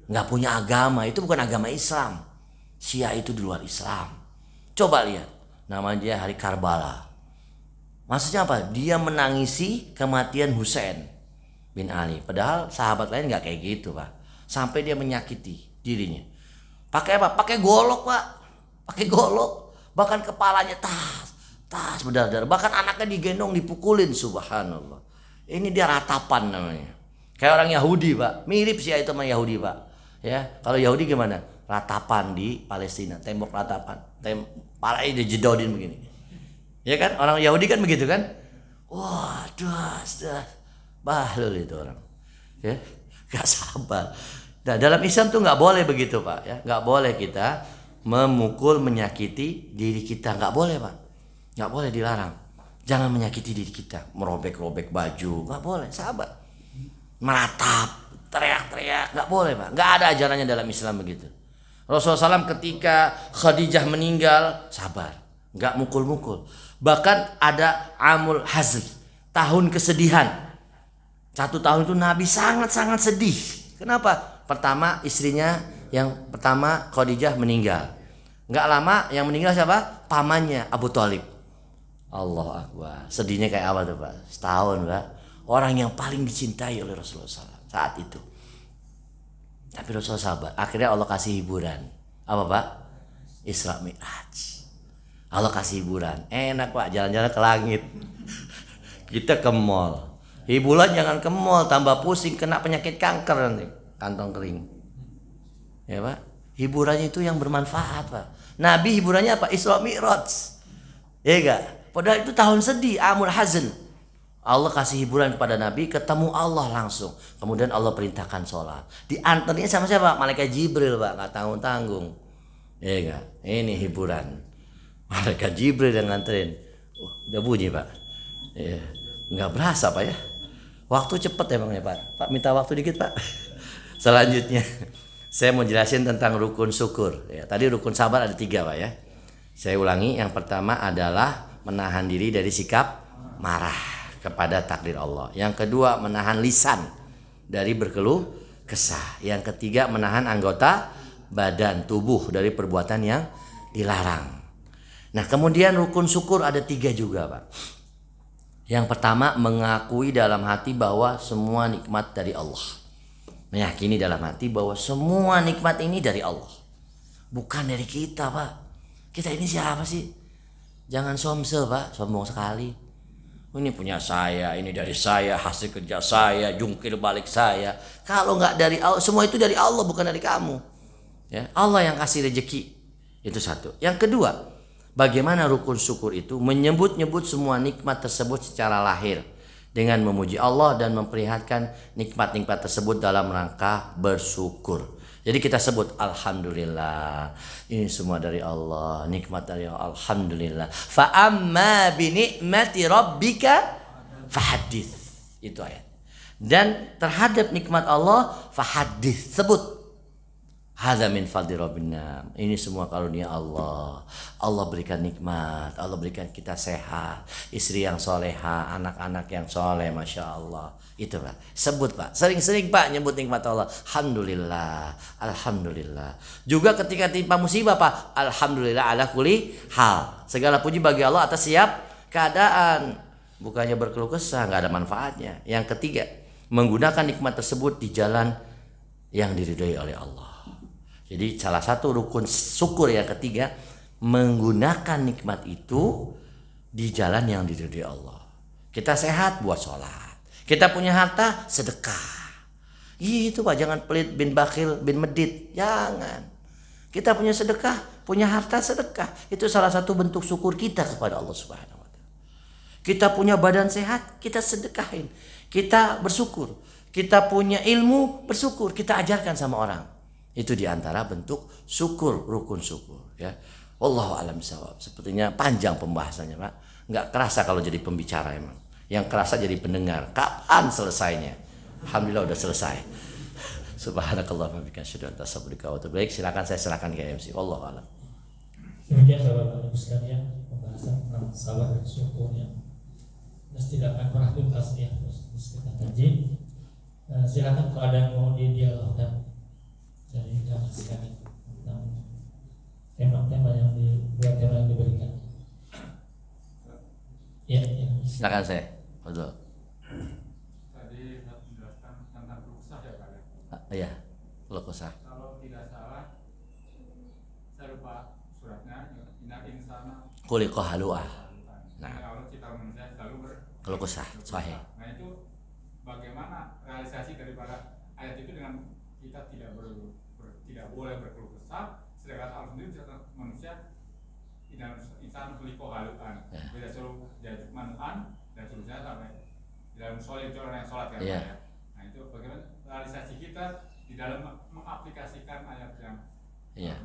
nggak punya agama. Itu bukan agama Islam. Syiah itu di luar Islam. Coba lihat, namanya dia Hari Karbala. Maksudnya apa? Dia menangisi kematian Husain bin Ali. Padahal sahabat lain nggak kayak gitu, Pak. Sampai dia menyakiti dirinya. Pakai apa? Pakai golok, Pak. Pakai golok. Bahkan kepalanya tas berdarah-darah. Bahkan anaknya digendong, dipukulin, subhanallah. Ini dia ratapan namanya. Kayak orang Yahudi, Pak. Mirip sih itu sama Yahudi, Pak. Ya, kalau Yahudi gimana? Ratapan di Palestina, tembok ratapan. Palanya dijedodin begini. Ya kan, orang Yahudi kan begitu kan? Wah, das. Bahlul itu orang. Ya, gak sabar. Nah, dalam Islam tuh nggak boleh begitu, Pak. Ya, nggak boleh kita memukul, menyakiti diri kita. Nggak boleh, Pak. Nggak boleh, dilarang. Jangan menyakiti diri kita, merobek-robek baju, nggak boleh. Sabar. Meratap, teriak-teriak, nggak boleh, Pak. Nggak ada ajarannya dalam Islam begitu. Rasulullah SAW ketika Khadijah meninggal, sabar, nggak mukul-mukul. Bahkan ada amul hazn, tahun kesedihan. 1 tahun itu Nabi sangat-sangat sedih. Kenapa? Pertama istrinya yang pertama Khadijah meninggal. Nggak lama yang meninggal siapa? Pamannya Abu Thalib. Allahu Akbar. Sedihnya kayak apa tuh, Pak? Setahun, Pak. Orang yang paling dicintai oleh Rasulullah SAW saat itu. Tapi Rasulullah sabar. Akhirnya Allah kasih hiburan. Apa, Pak? Isra Mi'raj. Allah kasih hiburan. Enak, Pak, jalan-jalan ke langit. Kita ke mall. Hiburan jangan ke mall, tambah pusing, kena penyakit kanker nanti, kantong kering. Ya, Pak. Hiburannya itu yang bermanfaat, Pak. Nabi hiburannya apa? Isra Mi'raj. Ya enggak? Padahal itu tahun sedih, amul hazn. Allah kasih hiburan kepada Nabi, ketemu Allah langsung. Kemudian Allah perintahkan sholat. Diantarnya sama siapa? Malaikat Jibril, Pak, nggak tanggung-tanggung. Ya enggak? Ini hiburan. Malaikat Jibril yang nganterin. Udah bunyi, Pak. Ya, nggak berasa, Pak ya. Waktu cepet emang ya, Pak. Pak minta waktu dikit, Pak. Selanjutnya, saya mau jelasin tentang rukun syukur. Ya, tadi rukun sabar ada 3, Pak ya. Saya ulangi, yang pertama adalah menahan diri dari sikap marah kepada takdir Allah. Yang kedua, menahan lisan dari berkeluh kesah. Yang ketiga, menahan anggota badan tubuh dari perbuatan yang dilarang. Nah, kemudian rukun syukur ada 3 juga, Pak. Yang pertama, mengakui dalam hati bahwa semua nikmat dari Allah. Meyakini dalam hati bahwa semua nikmat ini dari Allah, bukan dari kita, Pak. Kita ini siapa sih? Jangan somse, Pak, sombong sekali. Ini punya saya, ini dari saya, hasil kerja saya, jungkir balik saya. Kalau nggak dari Allah, semua itu dari Allah, bukan dari kamu. Ya, Allah yang kasih rezeki. Itu satu. Yang kedua, bagaimana rukun syukur itu? Menyebut-nyebut semua nikmat tersebut secara lahir dengan memuji Allah dan memperlihatkan nikmat-nikmat tersebut dalam rangka bersyukur. Jadi kita sebut alhamdulillah, ini semua dari Allah, nikmat dari Allah, alhamdulillah. Fa amma bi ni'mati rabbika fahaddits. Itu ayat. Dan terhadap nikmat Allah fahaddits, sebut. Hadza min fadli rabbina. Ini semua karunia Allah. Allah berikan nikmat, Allah berikan kita sehat, istri yang soleha, anak-anak yang soleh, masya Allah. Itu, Pak. Sebut, Pak. Sering-sering, Pak, nyebut nikmat Allah. Alhamdulillah, alhamdulillah. Juga ketika timpa musibah, Pak, alhamdulillah ala kulli hal. Segala puji bagi Allah atas siap keadaan. Bukannya berkeluh kesah, nggak ada manfaatnya. Yang ketiga, menggunakan nikmat tersebut di jalan yang diridhoi oleh Allah. Jadi salah satu rukun syukur yang ketiga, menggunakan nikmat itu di jalan yang diridhoi Allah. Kita sehat, buat sholat. Kita punya harta, sedekah. Itu, Pak, jangan pelit bin bakhil bin medit. Jangan. Kita punya sedekah, punya harta, sedekah. Itu salah satu bentuk syukur kita kepada Allah Subhanahu wa Ta'ala. Kita punya badan sehat, kita sedekahin. Kita bersyukur. Kita punya ilmu, bersyukur. Kita ajarkan sama orang. Itu diantara bentuk syukur, rukun syukur, ya. Wallahu a'lam bishawab. Sepertinya panjang pembahasannya, Pak. Nggak kerasa kalau jadi pembicara emang. Yang kerasa jadi pendengar. Kapan selesainya? Alhamdulillah udah selesai. Subhanakallahumma wa bihamdika asyhadu an la ilaha illa anta astaghfiruka wa atubu ilaik. Saya silakan ke MC. Wallahu a'lam. Demikian Bapak-Bapak sekalian, pembahasan tentang sabar dan syukur yang tidak akan pernah tuntas ya, terus kita kaji. Silakan kalau ada yang mau didialogkan dari jamaah sekalian tentang tema-tema yang diberikan. Ya. Silakan saya. Betul. Tadi menjelaskan tentang keluh kesah ya, Pak. Iya, keluh kesah. Kalau tidak salah, saya lupa suratnya. Inna insana Khuliqa halu'ah. Nah, Allah cipta manusia selalu Keluh kesah, sahih. Nah, itu bagaimana realisasi daripada ayat itu dengan kita tidak boleh berkeluh kesah, sedangkan Allah sendiri cipta manusia inna insana khuliqa halu'an. Beda suruh jadi manu'an dan seterusnya sampai di dalam sholat itu orang yang sholat kan, Iya. ya. Nah, itu bagaimana realisasi kita di dalam mengaplikasikan ayat yang Iya.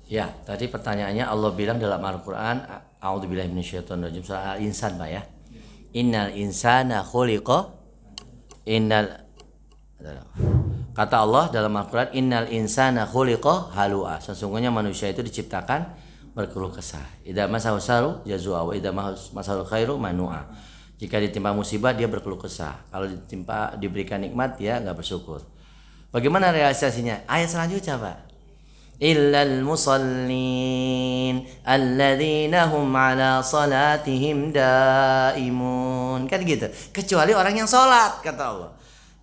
Ya, tadi pertanyaannya Allah bilang dalam Al-Qur'an, a'udzubillahi minasyaitonirrajim, surah Al-Insan, Pak, ya. Innal insana khuliqa kata Allah dalam Al-Qur'an, innal insana khuliqa halu'a. Sesungguhnya manusia itu diciptakan berkeluh kesah. Idza masahu saru jazua wa idza masahu khairu manu'a. Jika ditimpa musibah dia berkeluh kesah. Kalau diberikan nikmat dia enggak bersyukur. Bagaimana realisasinya? Ayat selanjutnya, Pak. Illal musallin alladzina hum ala salatihim daimun. Kan gitu. Kecuali orang yang sholat, kata Allah.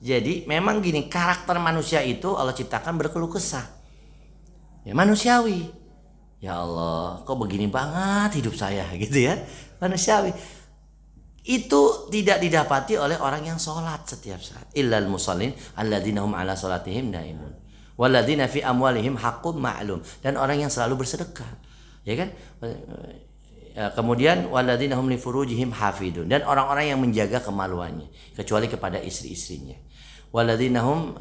Jadi memang gini, karakter manusia itu Allah ciptakan berkeluh kesah. Ya, manusiawi. Ya Allah, kok begini banget hidup saya, gitu ya. Manusiawi. Itu tidak didapati oleh orang yang sholat setiap saat. Illal musallin alladzina hum ala salatihim daimun. Walladzina fi amwalihim haqqun ma'lum, dan orang yang selalu bersedekah, ya kan? Kemudian walladzina hum li furujihim hafidun, dan orang-orang yang menjaga kemaluannya kecuali kepada istri-istrinya. Walladzina hum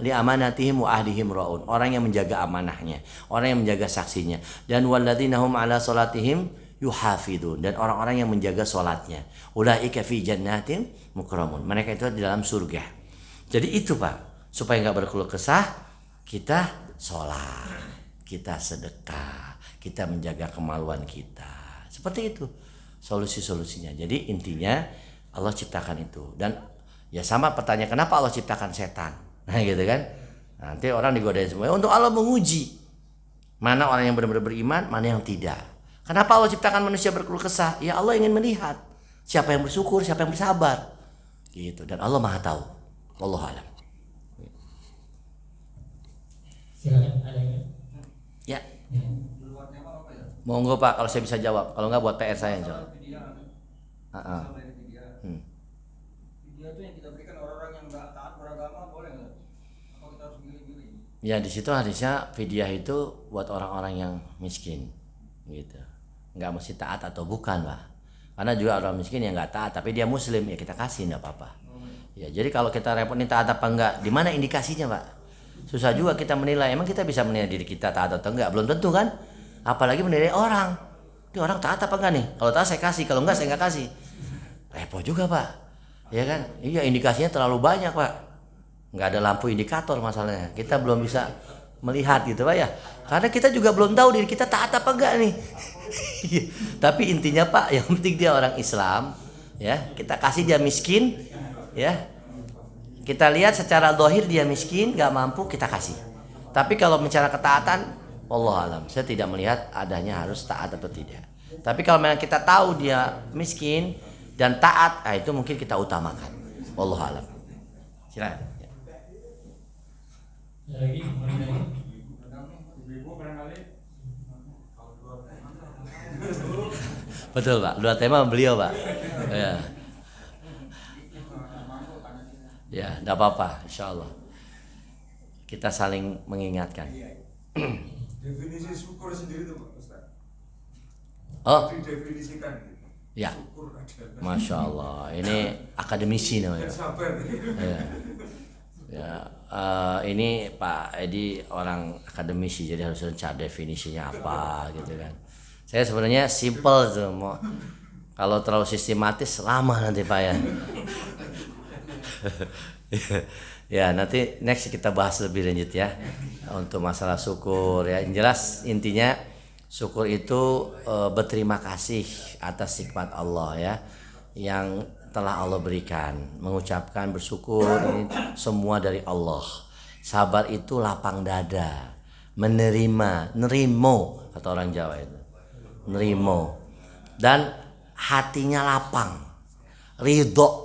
li amanatihim wa ahdihim raun, orang yang menjaga amanahnya, orang yang menjaga saksinya. Dan walladzina hum ala salatihim yuhafidun, dan orang-orang yang menjaga salatnya. Ulaika fi jannatin mukramun, mereka itu di dalam surga. Jadi itu, Pak, supaya enggak berkeluh kesah, kita sholat, kita sedekah, kita menjaga kemaluan kita. Seperti itu solusi-solusinya. Jadi intinya Allah ciptakan itu. Dan ya sama pertanyaan, kenapa Allah ciptakan setan? Nah gitu kan. Nanti orang digodain semua. Untuk Allah menguji mana orang yang benar-benar beriman, mana yang tidak. Kenapa Allah ciptakan manusia berkeluh kesah? Ya Allah ingin melihat siapa yang bersyukur, siapa yang bersabar. Gitu. Dan Allah Maha tahu. Wallahu a'lam. Silakan, ada yang Ya. Monggo Pak, kalau saya bisa jawab. Kalau enggak buat PR saya insyaallah. Video itu yang kita berikan orang-orang yang nggak taat beragama boleh nggak? Apa kita harus milih-milih? Ya di situ hadisnya fidyah itu buat orang-orang yang miskin, gitu. Nggak mesti taat atau bukan Pak. Karena juga orang miskin yang nggak taat tapi dia muslim, ya kita kasih nggak apa-apa. Ya jadi kalau kita repot nih taat apa enggak, di mana indikasinya Pak? Susah juga kita menilai. Emang kita bisa menilai diri kita taat atau enggak? Belum tentu kan? Apalagi menilai orang. Ini orang taat apa enggak nih? Kalau taat saya kasih, kalau enggak saya enggak kasih. Repot juga Pak. Ya kan? Iya indikasinya terlalu banyak Pak. Nggak ada lampu indikator masalahnya. Kita belum bisa melihat gitu Pak ya. Karena kita juga belum tahu diri kita taat apa enggak nih. Tapi intinya Pak, yang penting dia orang Islam, ya. Kita kasih dia miskin, ya. Kita lihat secara zahir dia miskin, nggak mampu, kita kasih. Tapi kalau bicara ketaatan, wallahu alam, saya tidak melihat adanya harus taat atau tidak. Tapi kalau memang kita tahu dia miskin dan taat, itu mungkin kita utamakan. Wallahu alam. Silakan. ada lagi? Ibu-ibu barangkali Betul Pak, dua tema beliau Pak. Ya. Ya, tidak apa-apa, insya Allah. Kita saling mengingatkan. Definisi syukur sendiri itu Pak Ustaz. Oh, Didefinisikan gitu. ya, Syukur adalah masya Allah. Ini akademisi namanya. sabar. Ya, ya. Ini Pak Edi orang akademisi, jadi harus cari definisinya apa, gitu kan. Saya sebenarnya simple tuh, mau kalau terlalu sistematis lama nanti Pak ya. Ya nanti next kita bahas lebih lanjut ya untuk masalah syukur ya. Yang jelas intinya syukur itu berterima kasih atas nikmat Allah ya yang telah Allah berikan. Mengucapkan bersyukur ini semua dari Allah. Sabar itu lapang dada, menerima, nerimo kata orang Jawa itu, nerimo, dan hatinya lapang, ridho.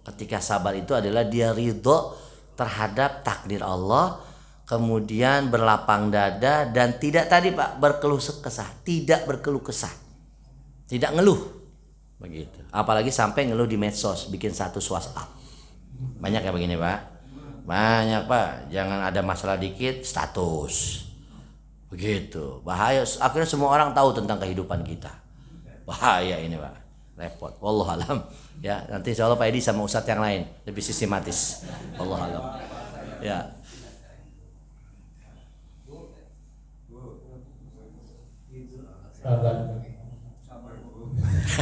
Ketika sabar itu adalah dia ridho terhadap takdir Allah, kemudian berlapang dada dan tidak tadi Pak berkeluh kesah, tidak berkeluh kesah, tidak ngeluh begitu. Apalagi sampai ngeluh di medsos, bikin status WhatsApp. Banyak ya begini Pak, banyak Pak. Jangan ada masalah dikit status, begitu bahaya. Akhirnya semua orang tahu tentang kehidupan kita. Bahaya ini Pak, repot. Wallahu alam. Ya, nanti insya Allah Pak Edi sama Ustadz yang lain lebih sistematis. Wallahu alam. Ya.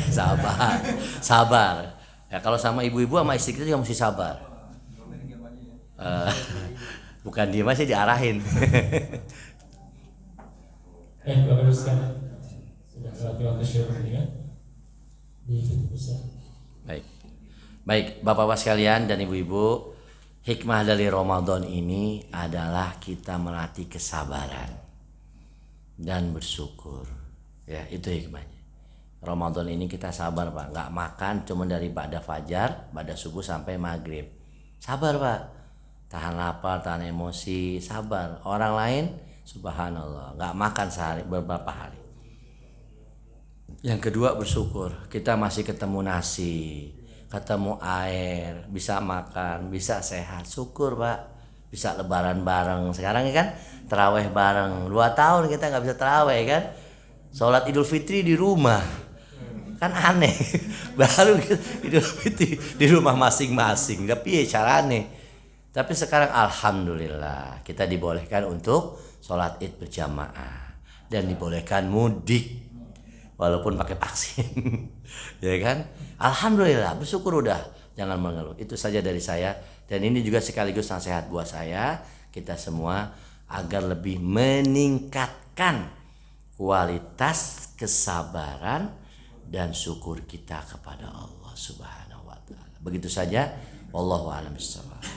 Sabar. Sabar. Ya kalau sama ibu-ibu sama istri kita juga mesti sabar. Bukan diem aja, diarahin. Bapak Ibu sekalian, sudah melewati waktu syukur ini kan? Di Ustaz. Baik, Bapak-bapak sekalian dan ibu-ibu, hikmah dari Ramadan ini adalah kita melatih kesabaran dan bersyukur. Ya, itu hikmahnya. Ramadan ini kita sabar Pak, nggak makan cuma dari ba'da fajar, ba'da subuh sampai maghrib. Sabar Pak, tahan lapar, tahan emosi, sabar. Orang lain, subhanallah, nggak makan sehari, beberapa hari. Yang kedua bersyukur, kita masih ketemu nasi, ketemu air, bisa makan, bisa sehat, syukur Pak. Bisa lebaran bareng, sekarang kan terawih bareng, 2 tahun kita nggak bisa terawih kan. Sholat Idul Fitri di rumah, kan aneh. Baru Idul Fitri di rumah masing-masing, tapi ya carane. Tapi sekarang alhamdulillah kita dibolehkan untuk sholat id berjamaah dan dibolehkan mudik walaupun pakai vaksin. Ya kan? Alhamdulillah, bersyukur udah, jangan mengeluh. Itu saja dari saya, dan ini juga sekaligus nasihat buat saya, kita semua agar lebih meningkatkan kualitas kesabaran dan syukur kita kepada Allah Subhanahu wa taala. Begitu saja, wallahu a'lam bishawab.